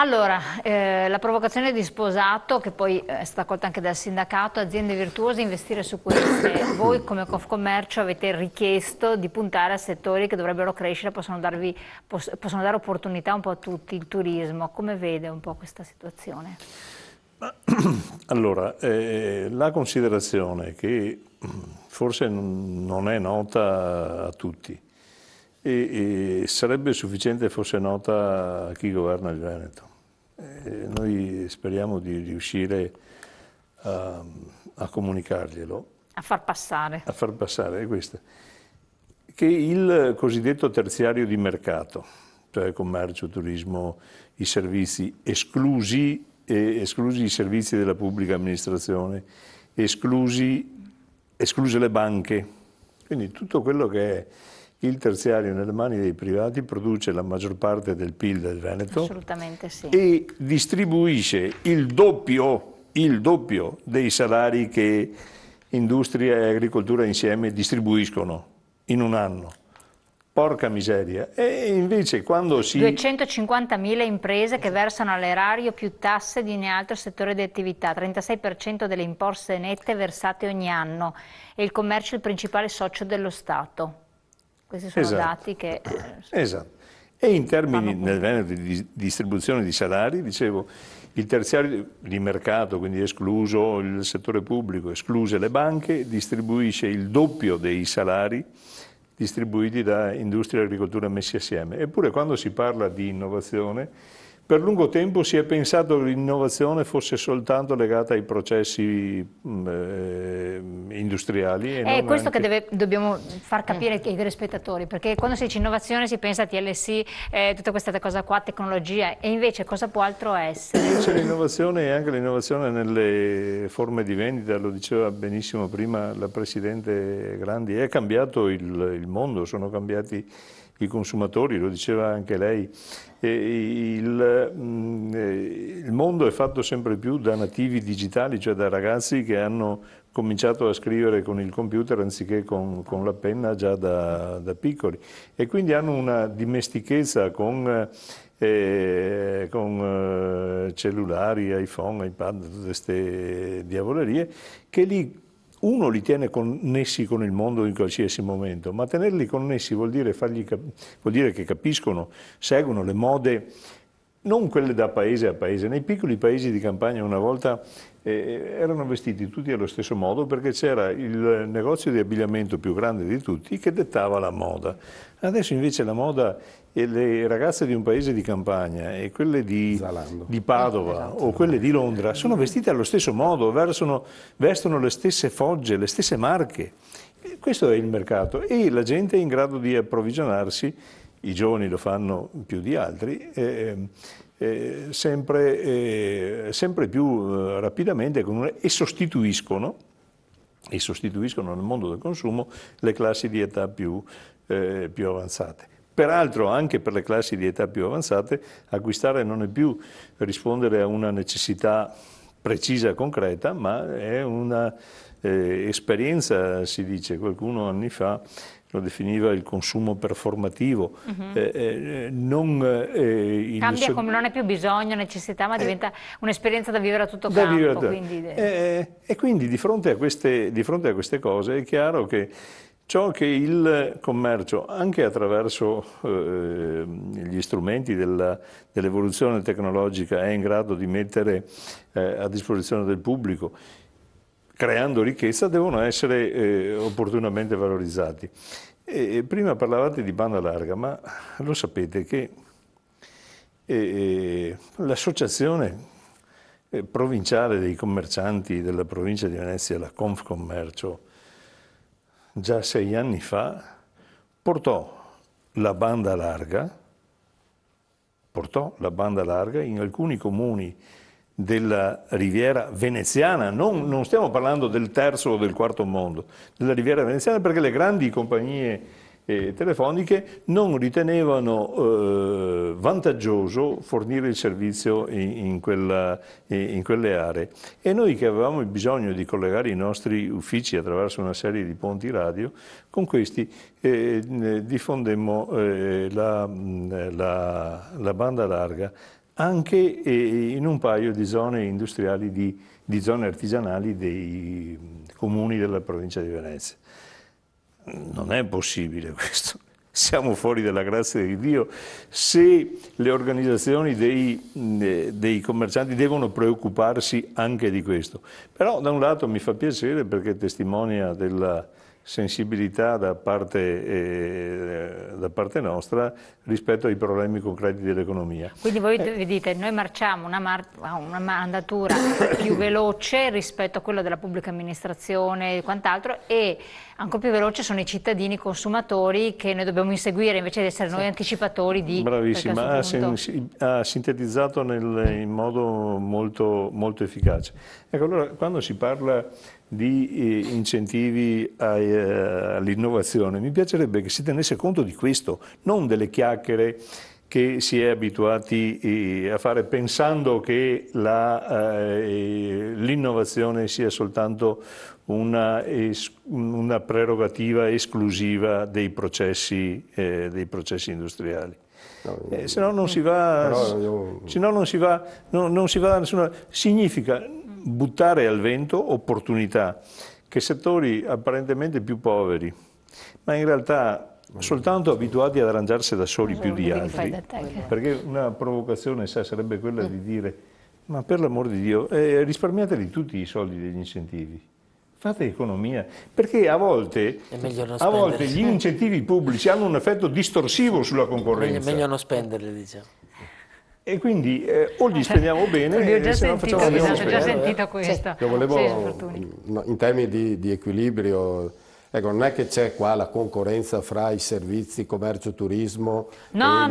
Allora, la provocazione di Sposato, che poi è stata accolta anche dal sindacato, aziende virtuose investire su queste. Voi come Confcommercio avete richiesto di puntare a settori che dovrebbero crescere, possono dare opportunità un po' a tutti, il turismo. Come vede un po' questa situazione? Allora, la considerazione che forse non è nota a tutti e sarebbe sufficiente fosse nota a chi governa il Veneto. Noi speriamo di riuscire a comunicarglielo. A far passare. A far passare questo. Che il cosiddetto terziario di mercato, cioè commercio, turismo, i servizi, esclusi i servizi della pubblica amministrazione, escluse le banche. Quindi tutto quello che è il terziario nelle mani dei privati produce la maggior parte del PIL del Veneto. Assolutamente sì. E distribuisce il doppio dei salari che industria e agricoltura insieme distribuiscono in un anno. Porca miseria. E invece quando si... 250.000 imprese che versano all'erario più tasse di ogni altro settore di attività, 36% delle imposte nette versate ogni anno, e il commercio è il principale socio dello Stato. Questi sono dati che... Esatto. E in termini nel Veneto di distribuzione di salari, dicevo, il terziario di mercato, quindi escluso il settore pubblico, escluse le banche, distribuisce il doppio dei salari distribuiti da industria e agricoltura messi assieme. Eppure quando si parla di innovazione, per lungo tempo si è pensato che l'innovazione fosse soltanto legata ai processi industriali. È questo che dobbiamo far capire ai telespettatori, perché quando si dice innovazione si pensa a TLC, tutte queste cose qua, tecnologia, e invece cosa può altro essere? C'è l'innovazione e anche l'innovazione nelle forme di vendita, lo diceva benissimo prima la Presidente Grandi, è cambiato il mondo, sono cambiati i consumatori, lo diceva anche lei. Il mondo è fatto sempre più da nativi digitali, cioè da ragazzi che hanno cominciato a scrivere con il computer anziché con la penna già da piccoli, e quindi hanno una dimestichezza con cellulari, iPhone, iPad, tutte queste diavolerie, che uno li tiene connessi con il mondo in qualsiasi momento, ma tenerli connessi vuol dire che capiscono, seguono le mode, non quelle da paese a paese. Nei piccoli paesi di campagna una volta erano vestiti tutti allo stesso modo perché c'era il negozio di abbigliamento più grande di tutti che dettava la moda. Adesso invece la moda, e le ragazze di un paese di campagna e quelle di Padova o quelle di Londra sono vestite allo stesso modo, vestono le stesse fogge, le stesse marche. Questo è il mercato e la gente è in grado di approvvigionarsi, i giovani lo fanno più di altri, sempre più rapidamente e sostituiscono nel mondo del consumo le classi di età più avanzate. Peraltro anche per le classi di età più avanzate acquistare non è più rispondere a una necessità precisa e concreta, ma è una esperienza, si dice. Qualcuno anni fa lo definiva il consumo performativo. Cambia come non è più bisogno, necessità, ma diventa un'esperienza da vivere a tutto campo. E quindi di fronte a queste cose è chiaro che ciò che il commercio, anche attraverso gli strumenti dell'evoluzione tecnologica, è in grado di mettere a disposizione del pubblico, creando ricchezza, devono essere opportunamente valorizzati. Prima parlavate di banda larga, ma lo sapete che l'associazione provinciale dei commercianti della provincia di Venezia, la Confcommercio, già 6 anni fa portò la banda larga in alcuni comuni della riviera veneziana, non stiamo parlando del terzo o del quarto mondo, della riviera veneziana, perché le grandi compagnie telefoniche non ritenevano vantaggioso fornire il servizio in quelle aree. E noi che avevamo il bisogno di collegare i nostri uffici attraverso una serie di ponti radio, con questi diffondemmo la banda larga anche in un paio di zone industriali, di zone artigianali dei comuni della provincia di Venezia. Non è possibile questo. Siamo fuori dalla grazia di Dio se le organizzazioni dei commercianti devono preoccuparsi anche di questo. Però da un lato mi fa piacere perché testimonia della sensibilità da parte nostra rispetto ai problemi concreti dell'economia. Quindi voi vi dite, noi marciamo una mandatura più veloce rispetto a quella della pubblica amministrazione e quant'altro, e ancora più veloce sono i cittadini consumatori che noi dobbiamo inseguire invece di essere noi anticipatori di... Bravissima, ha sintetizzato in modo molto, molto efficace. Ecco, allora quando si parla di incentivi all'innovazione, mi piacerebbe che si tenesse conto di questo, non delle chiacchiere che si è abituati a fare pensando che l'innovazione sia soltanto una prerogativa esclusiva dei processi industriali. Se no non si va, non si va da nessuna... Significa buttare al vento opportunità che settori apparentemente più poveri, ma in realtà soltanto abituati ad arrangiarsi da soli più di altri, perché una provocazione sarebbe quella di dire: ma per l'amor di Dio, risparmiateli tutti i soldi degli incentivi, fate economia, perché a volte gli incentivi pubblici hanno un effetto distorsivo sulla concorrenza. Meglio non spenderli, diciamo. E quindi o li spendiamo bene, se no facciamo ho già sentito questo. Io volevo, in termini di equilibrio, ecco, non è che c'è qua la concorrenza fra i servizi, commercio, turismo. No,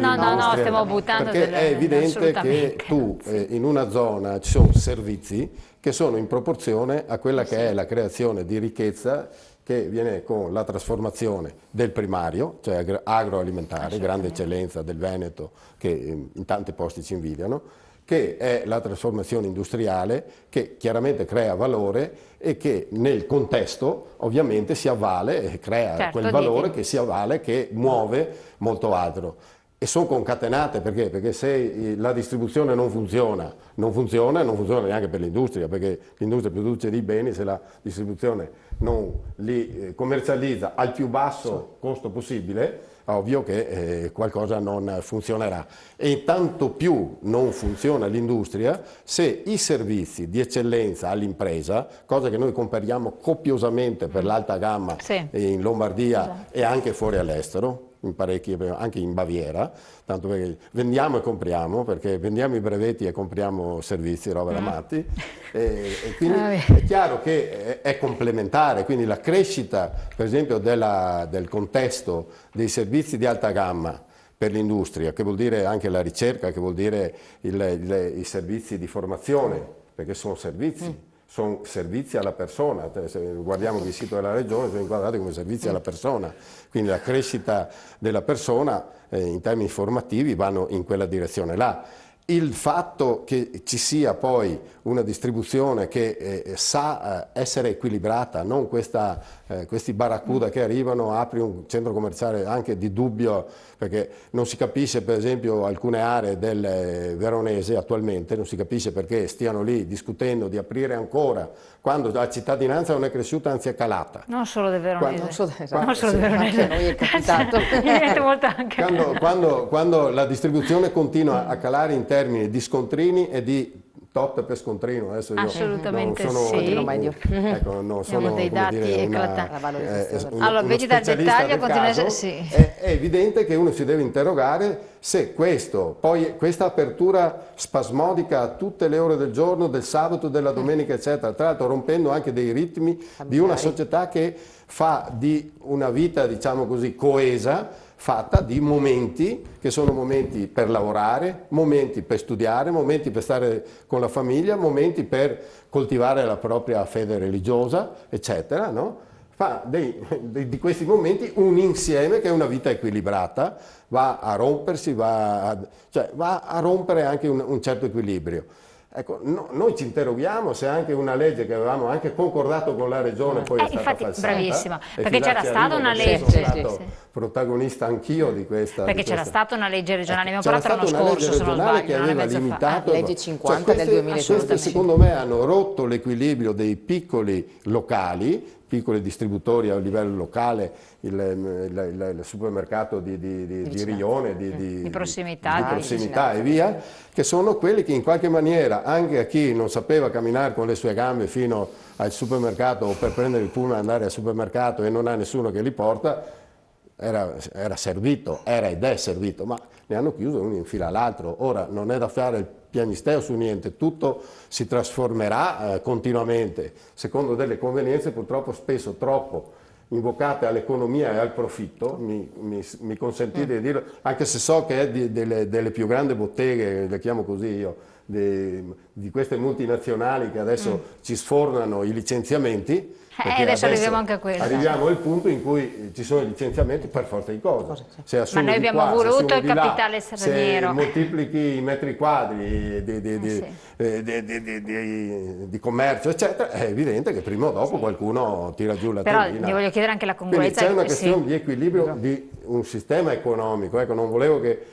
stiamo buttando perché è evidente che tu in una zona ci sono servizi che sono in proporzione a quella che è la creazione di ricchezza che viene con la trasformazione del primario, cioè agroalimentare, grande eccellenza del Veneto che in tanti posti ci invidiano, che è la trasformazione industriale che chiaramente crea valore e che nel contesto ovviamente si avvale e crea quel valore che si avvale, che muove molto altro. E sono concatenate perché se la distribuzione non funziona neanche per l'industria, perché l'industria produce dei beni, se la distribuzione non li commercializza al più basso costo possibile, è ovvio che qualcosa non funzionerà. E tanto più non funziona l'industria se i servizi di eccellenza all'impresa, cosa che noi compariamo copiosamente per l'alta gamma in Lombardia e anche fuori all'estero, in parecchi, anche in Baviera, tanto perché vendiamo e compriamo, perché vendiamo i brevetti e compriamo servizi, roba da matti, e quindi è chiaro che è complementare, quindi la crescita per esempio del contesto dei servizi di alta gamma per l'industria, che vuol dire anche la ricerca, che vuol dire i servizi di formazione, perché sono servizi alla persona. Se guardiamo il sito della regione sono inquadrati come servizi alla persona, quindi la crescita della persona in termini formativi vanno in quella direzione là. Il fatto che ci sia poi una distribuzione che sa essere equilibrata, non questi barracuda che arrivano, apri un centro commerciale anche di dubbio, perché non si capisce per esempio alcune aree del Veronese attualmente, non si capisce perché stiano lì discutendo di aprire ancora, quando la cittadinanza non è cresciuta, anzi è calata. Non solo del Veronese. Non solo del Veronese. Anche a noi è capitato. Quando la distribuzione continua a calare in termini di scontrini e di tot per scontrino, adesso io assolutamente non sono, ecco, non sono dei dati eclatanti. Allora, vedi dal dettaglio continua è evidente che uno si deve interrogare se questa apertura spasmodica a tutte le ore del giorno, del sabato, della domenica, eccetera, tra l'altro rompendo anche dei ritmi di una società che fa di una vita, diciamo così, coesa, fatta di momenti che sono momenti per lavorare, momenti per studiare, momenti per stare con la famiglia, momenti per coltivare la propria fede religiosa, eccetera, no? Fa di questi momenti un insieme che è una vita equilibrata, va a rompersi, va a rompere anche un certo equilibrio. Ecco, noi ci interroghiamo se anche una legge che avevamo anche concordato con la regione poi è stata infatti, falsata. bravissima, perché c'era stata una legge protagonista anch'io di questa. Perché c'era stata una legge regionale, abbiamo c'era parlato stata l'anno una legge scorso, se non regionale sbaglio, che non è aveva mezzo fa. limitato, Legge 50 del queste 2012. secondo me hanno rotto l'equilibrio dei piccoli locali, piccoli distributori a livello locale, il supermercato di rione, di prossimità e via, che sono quelli che in qualche maniera, anche a chi non sapeva camminare con le sue gambe fino al supermercato o per prendere il pullman e andare al supermercato e non ha nessuno che li porta, era servito, era ed è servito, ma ne hanno chiuso uno in fila all'altro. Ora non è da fare il piagnisteo su niente, tutto si trasformerà continuamente secondo delle convenienze purtroppo spesso troppo invocate all'economia e al profitto, mi consentite di dirlo, anche se so che è delle più grandi botteghe, le chiamo così io, di queste multinazionali che adesso ci sfornano i licenziamenti. Adesso arriviamo anche a quello. Arriviamo al punto in cui ci sono i licenziamenti per forza di cose. Ma noi abbiamo voluto il capitale straniero. Se moltiplichi i metri quadri di commercio, eccetera, è evidente che prima o dopo qualcuno tira giù la tendina. Però gli voglio chiedere anche la Quindi congruenza. c'è una questione di equilibrio di un sistema economico. Ecco, non volevo che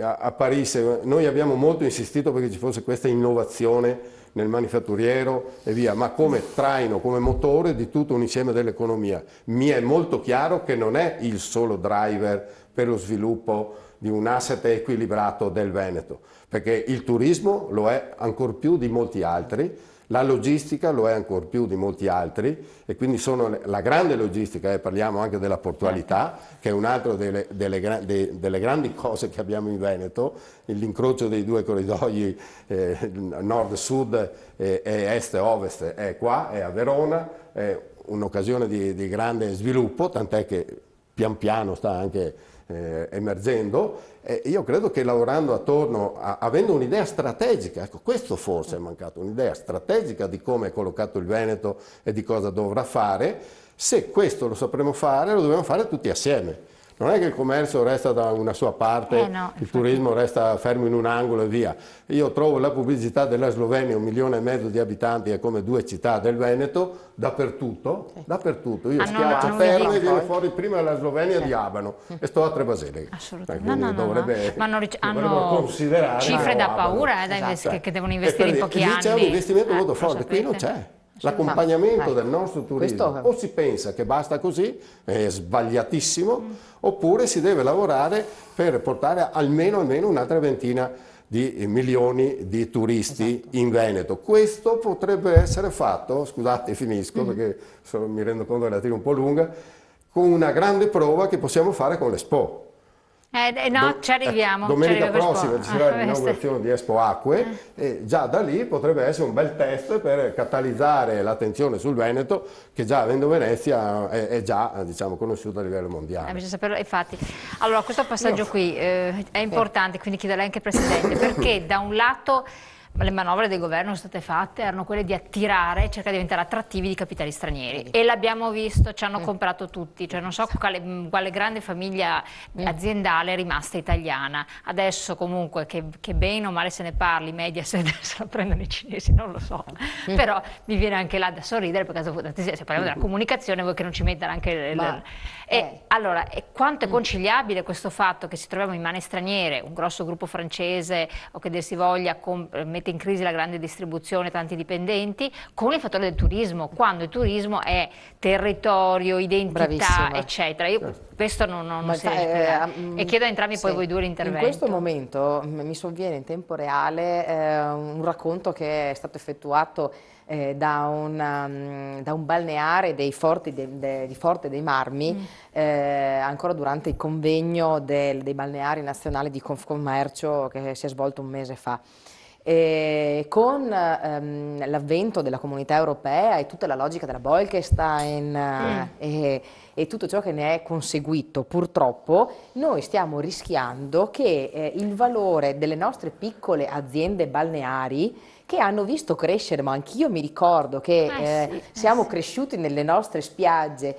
apparisse. Noi abbiamo molto insistito perché ci fosse questa innovazione nel manifatturiero e via, ma come traino, come motore di tutto un insieme dell'economia. Mi è molto chiaro che non è il solo driver per lo sviluppo di un asset equilibrato del Veneto, perché il turismo lo è ancor più di molti altri, la logistica lo è ancor più di molti altri e quindi sono la grande logistica, parliamo anche della portualità, che è un'altra delle grandi cose che abbiamo in Veneto, l'incrocio dei due corridoi nord-sud e est-ovest è qua, è a Verona, è un'occasione di grande sviluppo, tant'è che pian piano sta anche emergendo. Io credo che lavorando attorno, avendo un'idea strategica, ecco questo forse è mancato, un'idea strategica di come è collocato il Veneto e di cosa dovrà fare, se questo lo sapremo fare lo dobbiamo fare tutti assieme. Non è che il commercio resta da una sua parte, il turismo resta fermo in un angolo e via. Io trovo la pubblicità della Slovenia, 1,5 milioni di abitanti, è come 2 città del Veneto, dappertutto, dappertutto. Io schiaccio fermo e viene fuori prima la Slovenia di Abano e sto a Trebasele. Assolutamente. Dovrebbero hanno considerare cifre da paura che devono investire in pochi anni. Lì c'è un investimento molto forte, qui non c'è. L'accompagnamento del nostro turismo, o si pensa che basta così, è sbagliatissimo, oppure si deve lavorare per portare almeno un'altra ventina di milioni di turisti in Veneto. Questo potrebbe essere fatto, scusate finisco perché mi rendo conto che la tiro un po' lunga, con una grande prova che possiamo fare con l'Expo. No, ci arriviamo. Domenica prossima ci sarà l'inaugurazione di Expo Acque e già da lì potrebbe essere un bel test per catalizzare l'attenzione sul Veneto, che già avendo Venezia è già diciamo, conosciuta a livello mondiale. Bisogna saperlo, infatti. Allora, questo passaggio qui è importante, quindi chiedo a lei anche Presidente, perché da un lato le manovre del governo sono state fatte, erano quelle di attirare, cercare di diventare attrattivi di capitali stranieri e l'abbiamo visto, ci hanno comprato tutti, cioè non so quale grande famiglia aziendale è rimasta italiana, adesso comunque che bene o male se ne parli, Mediaset se la prendono i cinesi, non lo so, però mi viene anche là da sorridere perché se parliamo della comunicazione vuoi che non ci mettano anche allora, quanto è conciliabile questo fatto che ci troviamo in mani straniere, un grosso gruppo francese o che dir si voglia mette in crisi la grande distribuzione, tanti dipendenti, con il fattore del turismo, quando il turismo è territorio, identità, eccetera. Io questo non si e chiedo a entrambi poi voi due l'intervento. In questo momento mi sovviene in tempo reale un racconto che è stato effettuato da un balneare di Forte dei Marmi, ancora durante il convegno dei balneari nazionali di Confcommercio che si è svolto un mese fa. Con l'avvento della comunità europea e tutta la logica della Bolkestein e tutto ciò che ne è conseguito, purtroppo noi stiamo rischiando che il valore delle nostre piccole aziende balneari che hanno visto crescere, ma anch'io mi ricordo che siamo cresciuti nelle nostre spiagge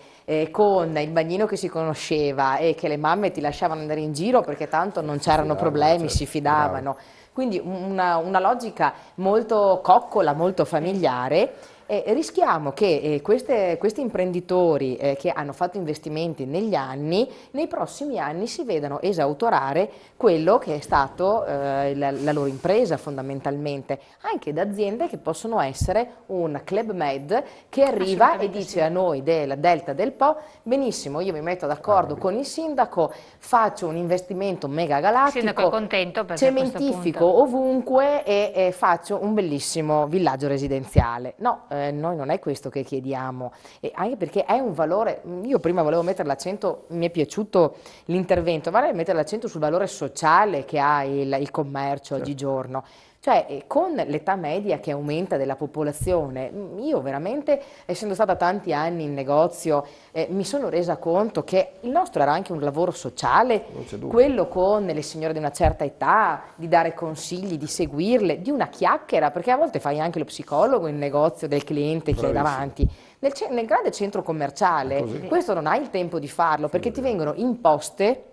con il bagnino che si conosceva e che le mamme ti lasciavano andare in giro perché tanto non c'erano problemi, si fidavano. Quindi una logica molto coccola, molto familiare, rischiamo che questi imprenditori che hanno fatto investimenti negli anni, nei prossimi anni si vedano esautorare quello che è stato la loro impresa fondamentalmente, anche da aziende che possono essere un Club Med che arriva e dice a noi del Delta del Po: benissimo, io mi metto d'accordo con il sindaco, faccio un investimento mega galattico, il sindaco è contento perché cementifico ovunque e faccio un bellissimo villaggio residenziale. No, noi non è questo che chiediamo, e anche perché è un valore. Io prima volevo mettere l'accento, mi è piaciuto l'intervento, vorrei mettere l'accento sul valore sociale che ha il commercio oggigiorno. Cioè, con l'età media che aumenta della popolazione, io veramente, essendo stata tanti anni in negozio, mi sono resa conto che il nostro era anche un lavoro sociale, quello con le signore di una certa età, di dare consigli, di seguirle, di una chiacchiera, perché a volte fai anche lo psicologo in negozio del cliente che hai davanti. Nel grande centro commerciale questo non hai il tempo di farlo, perché ti vengono imposte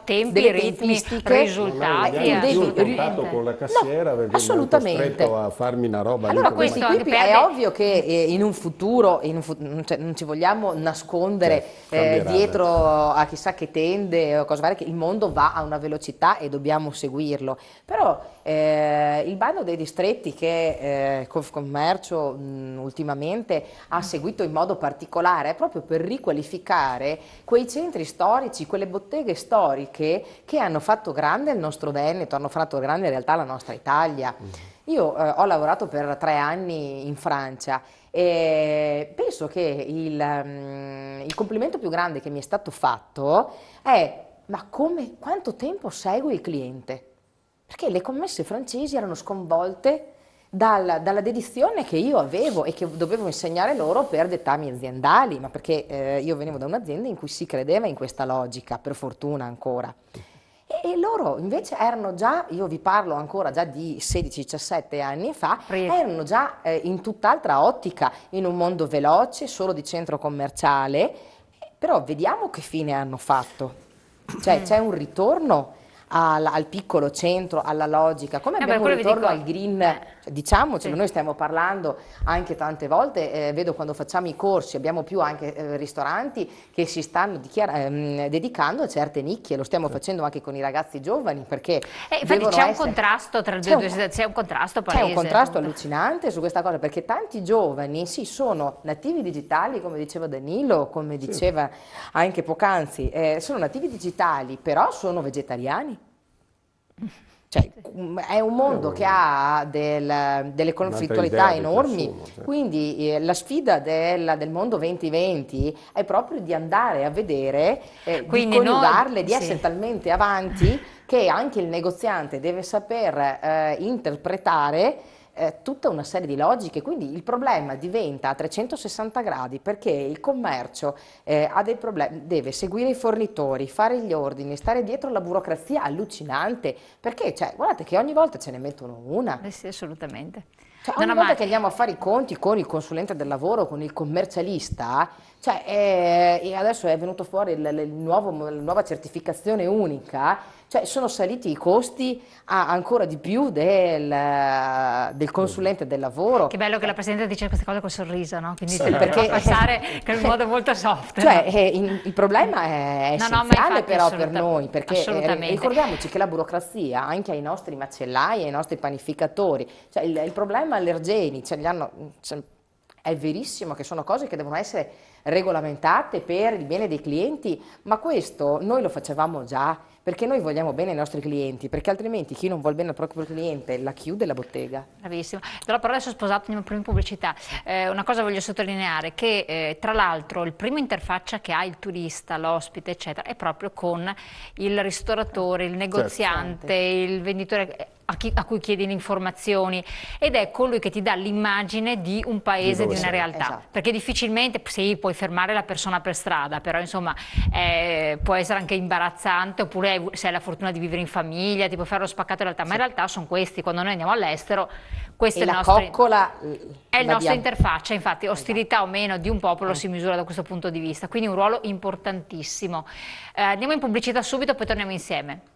tempi, ritmi, risultati. Non hai più il contatto con la cassiera, perché sono costretto a farmi una roba. Allora questo è ovvio che in un futuro, cioè, non ci vogliamo nascondere dietro a chissà che tende o cose varie, che il mondo va a una velocità e dobbiamo seguirlo. Però il bando dei distretti che Confcommercio ultimamente ha seguito in modo particolare è proprio per riqualificare quei centri storici, quelle botteghe storiche che hanno fatto grande il nostro Veneto, hanno fatto grande in realtà la nostra Italia. Io ho lavorato per 3 anni in Francia e penso che il complimento più grande che mi è stato fatto è: ma quanto tempo segue il cliente? Perché le commesse francesi erano sconvolte dalla dedizione che io avevo e che dovevo insegnare loro per dettami aziendali, ma perché io venivo da un'azienda in cui si credeva in questa logica, per fortuna ancora. E loro invece erano già, io vi parlo ancora già di 16-17 anni fa, erano già in tutt'altra ottica, in un mondo veloce, solo di centro commerciale, però vediamo che fine hanno fatto. Cioè c'è un ritorno al piccolo centro, alla logica, come abbiamo un ritorno al green, diciamocelo, noi stiamo parlando anche tante volte, vedo quando facciamo i corsi, abbiamo più anche ristoranti che si stanno dedicando a certe nicchie, lo stiamo facendo anche con i ragazzi giovani, perché infatti c'è un contrasto tra le due, c'è un contrasto palese. C'è un contrasto allucinante su questa cosa, perché tanti giovani sono nativi digitali, come diceva Danilo, come diceva anche poc'anzi, sono nativi digitali, però sono vegetariani. Cioè, è un mondo che ha delle conflittualità enormi, consumo, quindi la sfida del mondo 2020 è proprio di andare a vedere, di coniugarle, di essere talmente avanti che anche il negoziante deve saper interpretare tutta una serie di logiche, quindi il problema diventa a 360 gradi perché il commercio ha dei problemi, deve seguire i fornitori, fare gli ordini, stare dietro la burocrazia allucinante, perché guardate che ogni volta ce ne mettono una. Sì, assolutamente. Ogni volta che andiamo a fare i conti con il consulente del lavoro, con il commercialista, e adesso è venuto fuori la nuova certificazione unica, sono saliti i costi ancora di più del consulente del lavoro. Che bello che la Presidente dice queste cose col sorriso, no? Quindi perché fa passare in modo molto soft. Il problema è essenziale però per noi, perché ricordiamoci che la burocrazia, anche ai nostri macellai, ai nostri panificatori, il problema allergeni, è verissimo che sono cose che devono essere regolamentate per il bene dei clienti, ma questo noi lo facevamo già, perché noi vogliamo bene ai nostri clienti, perché altrimenti chi non vuole bene al proprio cliente la chiude la bottega. Bravissimo. Però adesso sposato in prima pubblicità, una cosa voglio sottolineare, che tra l'altro il primo interfaccia che ha il turista, l'ospite eccetera, è proprio con il ristoratore, il negoziante, il venditore a cui chiedi le informazioni, ed è colui che ti dà l'immagine di un paese, di una realtà, perché difficilmente puoi fermare la persona per strada, però insomma può essere anche imbarazzante, oppure se hai la fortuna di vivere in famiglia ti puoi fare lo spaccato in realtà, ma in realtà sono questi, quando noi andiamo all'estero, questo è il nostro interfaccia, infatti ostilità o meno di un popolo si misura da questo punto di vista, quindi un ruolo importantissimo. Andiamo in pubblicità subito, poi torniamo insieme.